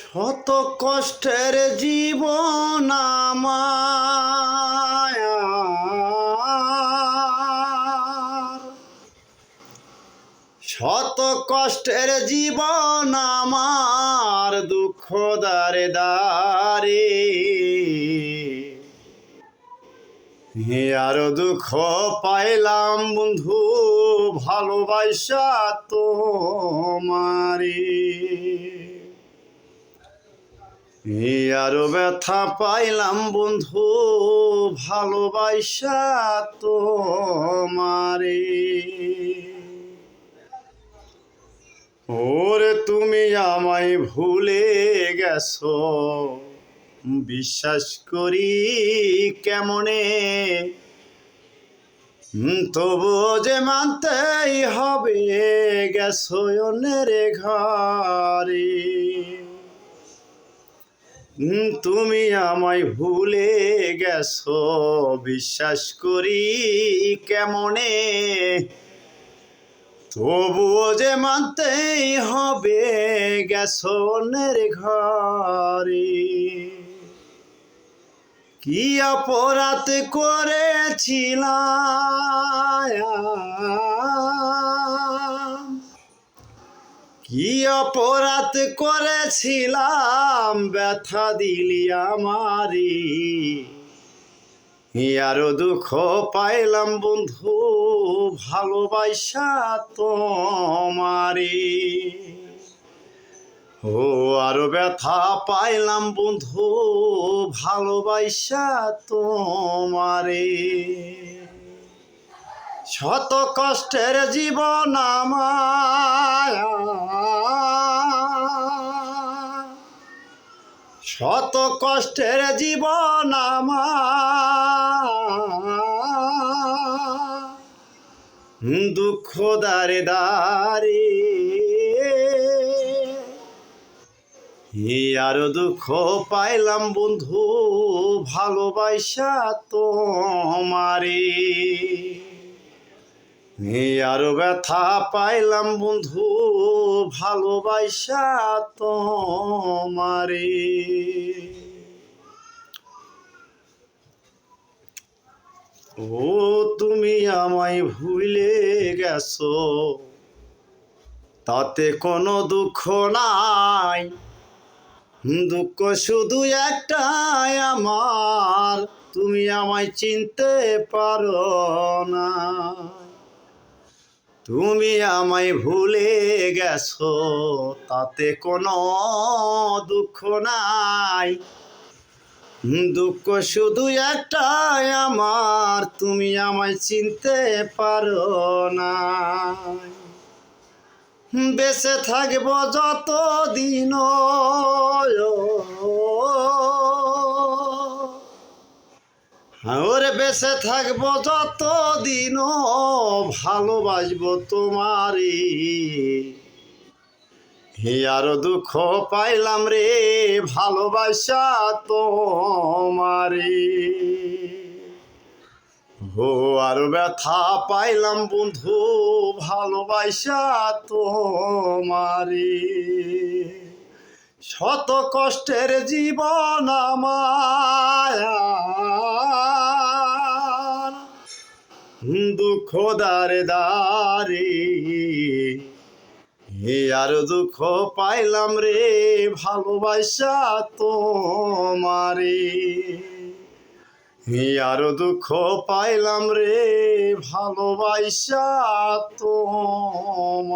শত কষ্টের জীবন আমার, শত কষ্টের জীবন আমার, দুঃখ দারে দারে আরো দুঃখ পাইলাম বন্ধু ভালোবাসা তোমারে। আরো ব্যথা পাইলাম বন্ধু ভালোবাসা তোমারে। ওরে তুমি আমায় ভুলে গেছো, বিশ্বাস করি কেমনে, তবুও যে মানতেই হবে গেছো অন্যের ঘরে। তুমি আমায় ভুলে গেছো, বিশ্বাস করি কেমনে, তবুও যে মানতেই হবে গেছো অন্যের ঘরে। কি অপরাধ করেছিলাম, কি অপরাধ করেছিলাম, ব্যথা দিলি আমারি, আরো দুঃখ পাইলাম বন্ধু ভালোবাসা তোমারি। ও আরো ব্যথা পাইলাম বন্ধু ভালোবাসা তোমারে। শত কষ্টের জীবন আমার, শত কষ্টের জীবন আমার, দুঃখ দারে দারে আরো দুঃখ পাইলাম বন্ধু ভালোবাসা তোমারে। আরো ব্যথা পাইলাম বন্ধু ভালোবাসা তোমারে। ও তুমি আমায় ভুলে গেছো, তাতে কোনো দুঃখ নাই, দুঃখ শুধু একটাই আমার, তুমি আমায় চিনতে পারো না। তুমি আমায় ভুলে গেছো, তাতে কোনো দুঃখ নাই, দুঃখ শুধু একটাই আমার, তুমি আমায় চিনতে পারো না। বেঁচে থাকব যত দিন, ওরে বেঁচে থাকব যত দিন, ভালোবাসবো তোমারে। আরো দুঃখ পাইলাম রে ভালোবাসা তোমারে। ও আরো ব্যথা পাইলাম বন্ধু ভালোবাসা তোমারে। শত কষ্টের জীবন আমার, দুঃখ দারে দারে আরো দুঃখ পাইলাম রে ভালোবাসা তোমারে। আরো দুঃখ পাইলাম রে ভালোবাসা তোমারে।